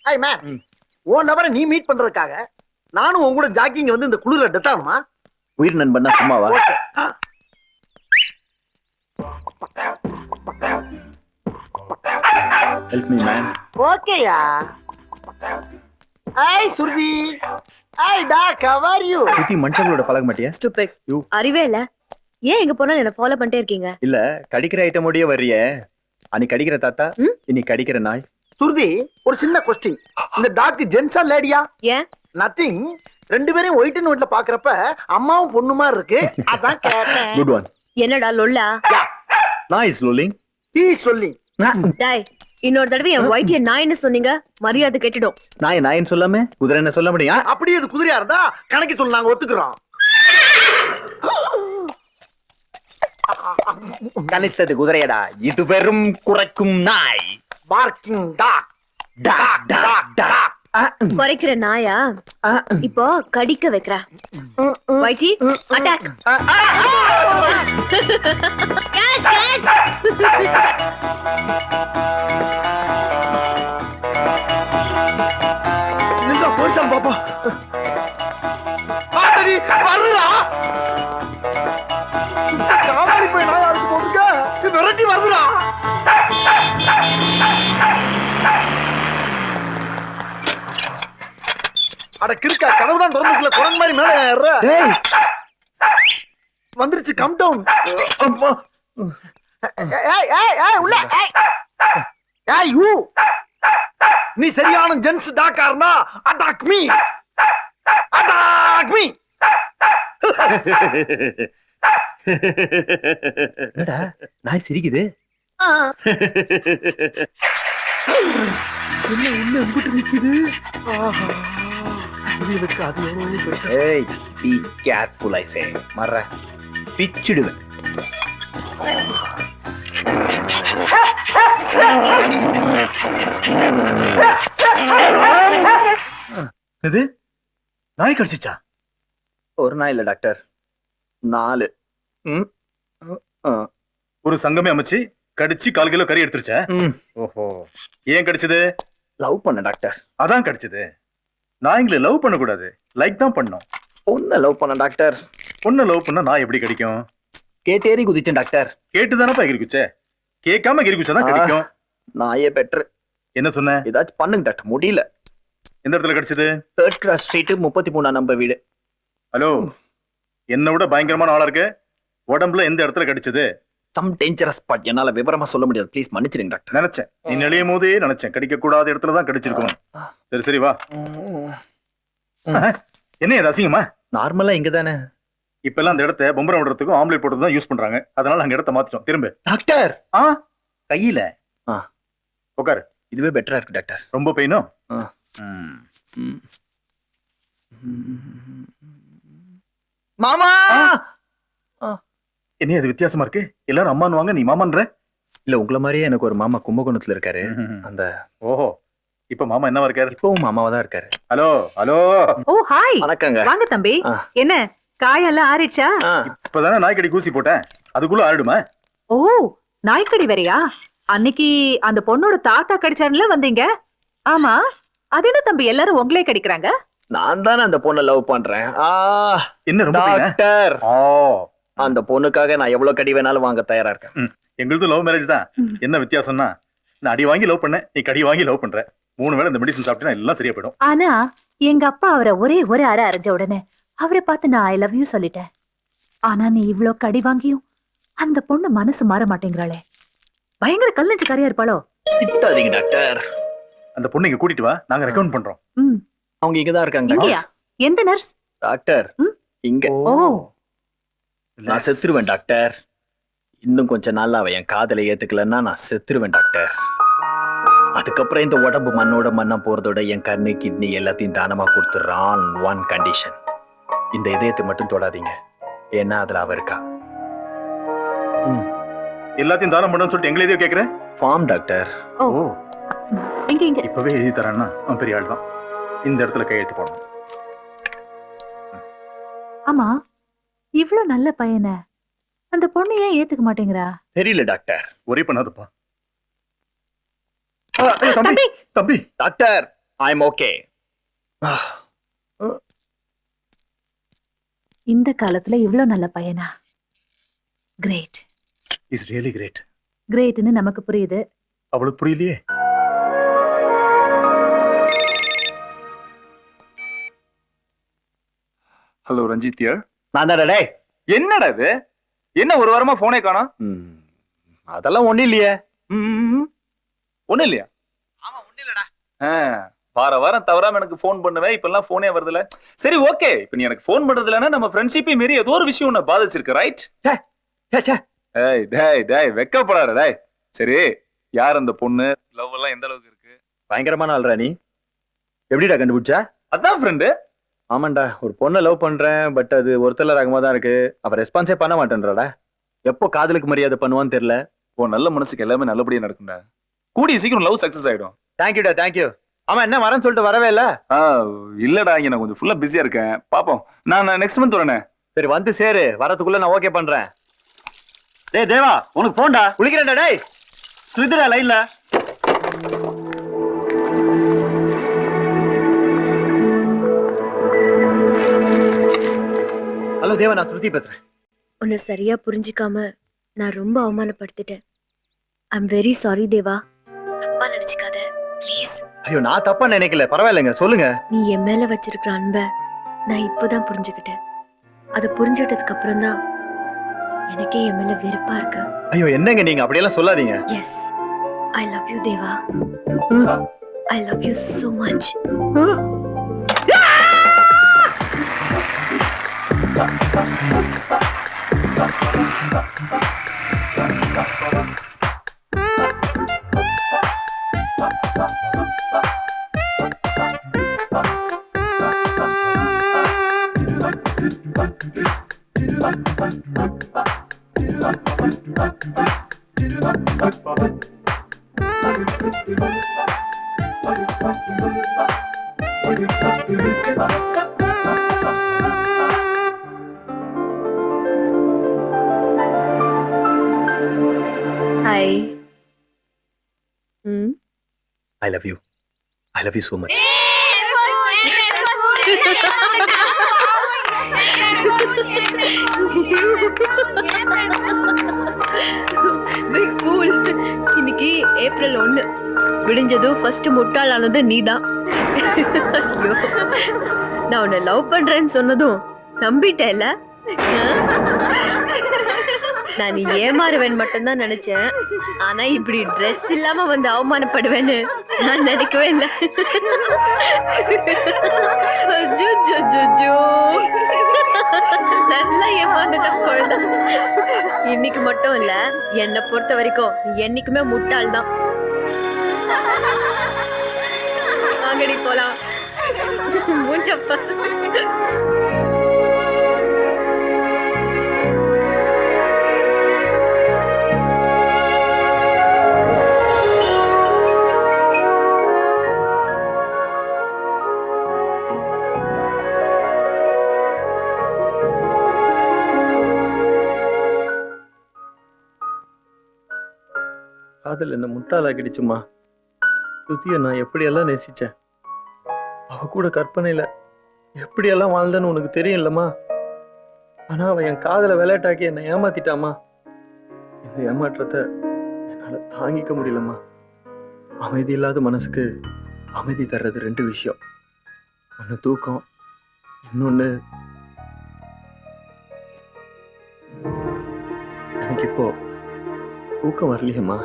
Hi man, உன் நபரை நீ மீட் பண்றதுக்காக நானும் உன் கூட ஜாக்கிங் வந்து இந்த குளிர டெத் ஆகணுமா? உயிர் நண்பன்னா சும்மாவா? Help me man. ஓகேயா. Hi Shruti. Hi doc, how are you? சுத்தி மனுஷங்களோட பழக மாட்டியா? ஸ்டூபிட். அறிவே இல்ல. ஏன் எங்க போனாலும் என்ன ஃபாலோ பண்ணிட்டே இருக்கீங்க? இல்ல கடிக்கிற ஐட்டமோடயே வர்றியே. அன்னைக்கு கடிக்கிற தாத்தா, இன்னைக்கு கடிக்கிற நாய். சுருதி, ஒரு சின்ன கொஸ்டின். இந்த டாக் ஜென்ஸா லேடியா? ஏன்? நத்திங். ரெண்டு பேரும் ஒயிட் அண்ட் ஒயிட்ல பாக்குறப்ப அம்மாவும் பொண்ணு மாதிரி இருக்கு, அதான் கேட்டேன். Good one. என்னடா லொல்லா? நாய் இஸ் லோலிங். ஹி இஸ் சொல்லிங். டேய், இன்னொரு தடவை என் ஒயிட் நாய்னு சொன்னீங்க, மரியாதை கெட்டுடும். நாயின்னு சொல்லாம குதிரை என்ன சொல்ல முடியும்? அப்படியே அது குதிரையா இருந்தா கணக்கு சொல்ல நாங்க ஒத்துக்கிறோம். கணித்தது குதிரையடா, இது வெறும் குறைக்கும் நாய். Barking dog. Dog dog dog. குறைக்கிற நாயா? இப்போ கடிக்க வைக்கிற. வைட்டி அட்டாக். Catch catch. நின்றா போய்ச்சான் பாப்பா. ஆட்டடி வருதுடா. காமாரி போய் நாயா அடிச்சு போட்டுக்க. இது விரட்டி வருதுடா. அட கிறுக்கா, கதவு தான் திறந்துக்கல, குரங்கு மாதிரி மேல ஏறுற. வந்துருச்சு, கம் டவுன். ஏய் ஏய் ஏய் உள்ள ஏய். ஏய் யூ, நீ சரியான ஜென்ஸ் டாக்கா இருந்தா அட்டாக் மீ. Attack me. என்னடா நாய் சிரிக்குது? என்ன உள்ள எங்கிட்டு நிக்குது? ஆஹா, இதுக்கு அது எவ்வளவு பெருசு. ஏய், பி கேர்ஃபுல் ஐ சே. மற பிச்சிடுவேன். இது நாய் கடிச்சிச்சா? ஒரு நாய் இல்ல டாக்டர், 4. ஒரு சங்கமே அமைச்சு கடிச்சு 1/4 கிலோ கறி எடுத்துருச்சா? ஓஹோ, ஏன் கடிச்சது? லவ் பண்ண டாக்டர். அதான் கடிச்சது. நாய்ங்களை லவ் பண்ண கூடாது, லைக் தான் பண்ணணும். பொண்ணை லவ் பண்ண டாக்டர். பொண்ணை லவ் பண்ணா நாய் எப்படி கடிக்கும்? கேட்டேரி குதிச்சேன் டாக்டர். கேட்டுதானப்பா எகிரி குச்ச, கேட்காம எகிரி குச்சாதான் கடிக்கும். நாயே பெட்ரு. என்ன சொன்ன? ஏதாச்சும் பண்ணுங்க டாக்டர், முடியல. எந்த இடத்துல கடிச்சது? 3rd கிராஸ் ஸ்ட்ரீட் 33ஆம் நம்பர் வீடு. ஹலோ, என்ன விட பயங்கரமான ஆளா இருக்கு. உடம்புல எந்த இடத்துல கடிச்சது? சம் டேஞ்சரஸ் ஸ்பாட், என்னால விவரமா சொல்ல முடியாது, ப்ளீஸ் மன்னிச்சிடுங்க டாக்டர். நினைச்சேன், நீ நெளியும் போதே நினைச்சேன் கடிக்க கூடாத இடத்துல தான் கடிச்சிருக்கணும். சரி சரி வா. என்ன இது அசிங்கமா? நார்மலா இங்க தானே. இப்ப எல்லாம் அந்த இடத்த பொம்பரம் விடுறதுக்கும் ஆம்லேட் போடுறது தான் யூஸ் பண்றாங்க. அதனால அங்க இடத்த மாத்திட்டோம். திரும்ப டாக்டர். கையில உட்காரு. இதுவே பெட்டரா இருக்கு டாக்டர். ரொம்ப பெயினோ? மாமா. என்ன இது வித்தியாசமா இருக்கு? எல்லாரும் அம்மான்னு வாங்க, நீ மாமான்ற. இல்ல, உங்களை மாதிரியே எனக்கு ஒரு மாமா கும்பகோணத்துல இருக்காரு. அந்த ஓஹோ, இப்ப மாமா என்னவா இருக்காரு? இப்பவும் மாமாவா தான் இருக்காரு. Hello hello. Oh hi. வணக்கங்க. வாங்க தம்பி. என்ன காயெல்லாம் ஆறிடுச்சா? இப்பதானே நாய்க்கடி கூசி போட்டேன், அதுக்குள்ள ஆறிடுமா? ஓ, நாய்க்கடி வேறையா? அன்னைக்கு அந்த பொண்ணோட தாத்தா கடிச்சாருல வந்தீங்க. ஆமா, அது என்ன தம்பி எல்லாரும் உங்களே கடிக்கிறாங்க? நான் தானே அந்த பொண்ணை லவ் பண்றேன். என்ன ரொம்ப டாக்டர், அந்த பொண்ணுக்காக நான் எவ்வளவு கடி வேணாலும் வாங்க தயாரா இருக்கேன். எங்களுது லவ் மேரேஜ் தான். என்ன வித்தியாசம்னா, நான் அடி வாங்கி லவ் பண்ணேன், நீ கடி வாங்கி லவ் பண்ற. 3 வேளை இந்த மெடிசன் சாப்பிட்டா எல்லாம் சரியா போயிடும். ஆனா எங்க அப்பா அவரை ஒரே அரை அரைஞ்ச உடனே அவரை பார்த்து நான் ஐ லவ் யூ சொல்லிட்டேன். ஆனா நீ இவ்ளோ கடி வாங்கியும் அந்த பொண்ணு மனசு மாற மாட்டேங்கிறாளே. பயங்கர கல்லஞ்சு கரையா இருப்பாளோ? திட்டாதீங்க டாக்டர். அந்த பொண்ணு இங்க கூட்டிட்டு வா, நாங்க ரெக்கமெண்ட் பண்றோம். அவங்க இங்கதான் இருக்காங்க. இங்கயா? எந்த நர்ஸ்? டாக்டர் இங்க. ஓ, நான் செத்துருவேன் டாக்டர். இன்னும் கொஞ்ச நாள் அவ என் காதலை ஏத்துக்கலன்னா நான் செத்துருவேன் டாக்டர். அதுக்கப்புறம் இந்த உடம்பு மண்ணோட மண்ணா போறதோட என் கண்ணு கிட்னி எல்லாத்தையும் தானமா கொடுத்துறான். ஒன் கண்டிஷன், இந்த இதயத்தை மட்டும் தொடாதீங்க, ஏன்னா அதுல அவ இருக்கா. எல்லாத்தையும் தானம் பண்ணணும்னு சொல்லிட்டு எங்களை எதையோ கேக்குறேன். Form doctor. ஓ, இங்க இப்பவே எழுதி தரான்னா அவன் பெரிய ஆள் தான். இந்த இடத்துல கையெழுத்து போடணும். ஆமா, இவ்ளோ நல்ல பையனை அந்த பொண்ணு ஏன் ஏத்துக்க மாட்டேங்கிறா? தெரியல டாக்டர். ஒரே பண்ணாதப்பா. தம்பி தம்பி டாக்டர், ஐ எம் ஓகே. இந்த காலத்துல இவ்ளோ நல்ல பையனா? கிரேட். Is really great. கிரேட்னு நமக்கு புரியுது. அவளுக்கு புரியலையே. ஹலோ ரஞ்சித் யார்? நான் தான் டேய். என்னடா இது? என்ன ஒரு வாரமா போனே காணோம்? அதெல்லாம் ஒண்ணும் இல்லையே. ஒண்ணும் இல்லையா? ஆமா ஒண்ணு இல்லடா. வார வாரம் தவறாம எனக்கு ஃபோன் பண்ணுவேன், இப்ப எல்லாம் போனே வருதுல. சரி ஓகே, இப்ப நீ எனக்கு ஃபோன் பண்றது இல்லன்னா நம்ம ஃப்ரெண்ட்ஷிப்பை மீறி ஏதோ ஒரு விஷயம் உன்னை பாதிச்சிருக்கு, ரைட்? டேய் டேய் டேய் வெக்கப்படாத டேய். சரி, யார் அந்த பொண்ணு? லவ் எல்லாம் எந்த அளவுக்கு இருக்கு? பயங்கரமான ஆள்ரா நீ. எப்படிடா கண்டுபிடிச்ச? அதான் ஃப்ரெண்டு. ஆமாண்டா, ஒரு பொண்ணை லவ் பண்றேன், பட் அது ஒருத்தல ரகமா தான் இருக்கு. அவ ரெஸ்பான்ஸே பண்ண மாட்டேன்றாடா. எப்போ காதலுக்கு மரியாதை பண்ணுவான்னு தெரியல. உன் நல்ல மனசுக்கு எல்லாமே நல்லபடியா நடக்கும்டா. கூடிய சீக்கிரம் லவ் சக்சஸ் ஆயிடும். தேங்க்யூடா, தேங்க்யூ. ஆமா, என்ன வரேன்னு சொல்லிட்டு வரவே இல்ல? இல்லடா, இங்க நான் கொஞ்சம் ஃபுல்லா பிஸியா இருக்கேன். பாப்போம், நான் நெக்ஸ்ட் மந்த் வரேனே. சரி வந்து சேரு, வரதுக்குள்ள நான் ஓகே பண்றேன். டேய் தேவா, உனக்கு போன்டா. குளிக்கிறேன்டா டேய். ஸ்ருதிடா லைன்ல. ஹலோ தேவா, நான் ஸ்ருதி பேசுறேன். உன்னை சரியா புரிஞ்சுக்காம நான் ரொம்ப அவமானப்படுத்திட்டேன். ஐ எம் வெரி சாரி தேவா. தப்பா நினைச்சுக்காத ப்ளீஸ். ஐயோ, நான் தப்பா நினைக்கல, பரவாயில்லைங்க, சொல்லுங்க. நீ என் மேல வச்சிருக்கிற அன்பை நான் இப்பதான் புரிஞ்சுக்கிட்டேன். அதை புரிஞ்சுக்கிட்டதுக்கு அப்புறம் தான் எனக்கே என் மேல வெறுப்பா இருக்கு. ஐயோ என்னங்க நீங்க அப்படியெல்லாம் சொல்லாதீங்க. Yes, I love you Deva. I love you so much. Hi. I love you. I love you so much. Big fool. இன்னைக்கு ஏப்ரல் 1. விடிஞ்சதும் ஃபர்ஸ்ட் முட்டாளானது நீதான். ஐயோ, நான் உன்னை லவ் பண்றேன்னு சொன்னதும் நம்பிட்டேல. நான் நீ ஏமாறுவேன் மட்டும்தான் நினைச்சேன். ஆனா இப்படி ட்ரெஸ் இல்லாம வந்து அவமானப்படுவேன்னு நான் நினைக்கவே இல்லை. நல்லா ஏமாந்துட்ட குழந்தை. இன்னைக்கு மட்டும் இல்ல, என்னை பொறுத்த வரைக்கும் நீ என்னைக்குமே முட்டாள் தான். வாங்கடி போலாம். மூஞ்சப்பா. காதல் என்ன முட்டாளாக்கிடுச்சுமா. ஸ்ருதியை நான் எப்படியெல்லாம் நேசிச்சேன். அவ கூட கற்பனையில எப்படியெல்லாம் வாழ்ந்தேன்னு உனக்கு தெரியும் இல்லம்மா. ஆனா அவன் என் காதலை விளையாட்டாக்கி என்னை ஏமாத்திட்டாமா. இந்த ஏமாற்றத்தை என்னால தாங்கிக்க முடியலம்மா. அமைதி இல்லாத மனசுக்கு அமைதி தர்றது 2 விஷயம். ஒண்ணு தூக்கம், இன்னொன்னு எனக்கு இப்போ தூக்கம் வரலையம்மா.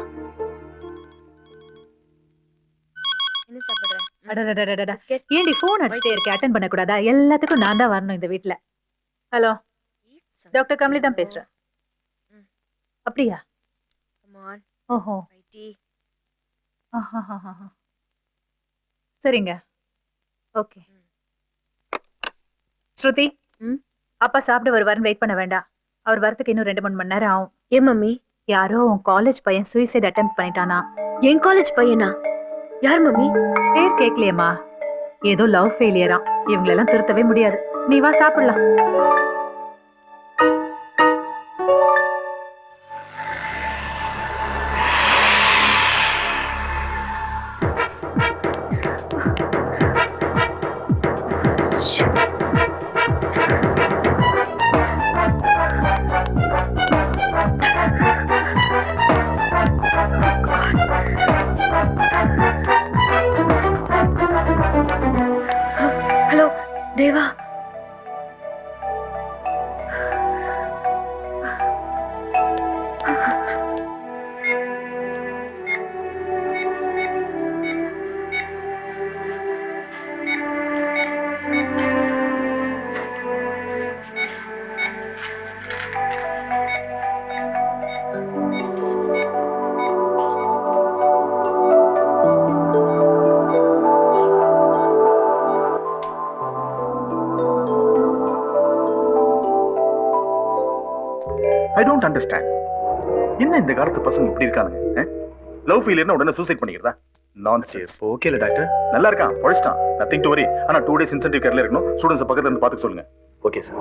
என்ன சாப்பிடுற? அடடடடடடா. ஏண்டி போன் அடிச்சுட்டே இருக்க? அட்டெண்ட் பண்ண கூடாதா? எல்லாத்துக்கும் நான் தான் வரணும் இந்த வீட்ல. ஹலோ, டாக்டர் கமலி தான் பேசுறேன். அப்படியா? Come on. ஓஹோ. வைட்டி. சரிங்க, ஓகே. ஸ்ருதி, அப்பா சாப்பிட வருவாருன்னு வெயிட் பண்ண வேண்டாம். அவர் வரதுக்கு இன்னும் 2-3 மணி நேரம் ஆகும். ஏன் மம்மி? யாரோ உன் காலேஜ் பையன் சூசைட் அட்டெம்ப்ட் பண்ணிட்டானா? என் காலேஜ் பையனா? யார் மம்மி? பேர் கேட்கலையேம்மா. ஏதோ லவ் ஃபெயிலியரா. இவங்களெல்லாம் திருத்தவே முடியாது. நீ வா சாப்பிடலாம். Can't understand. என்ன இந்த காலத்து பசங்க இப்படி இருக்கானுங்க? லவ் ஃபெயிலியர்னா உடனே சூசைட் பண்ணிக்கிறதா? நான்சென்ஸ். ஓகே இல்ல டாக்டர்? நல்லா இருக்கான், பொழைச்சிட்டான், நத்திங் டு வரி. ஆனா 2 days இன்சென்டிவ் கேர்ல இருக்கணும். ஸ்டூடெண்ட்ஸ் பக்கத்துல இருந்து பாத்துக்க சொல்லுங்க. Okay sir.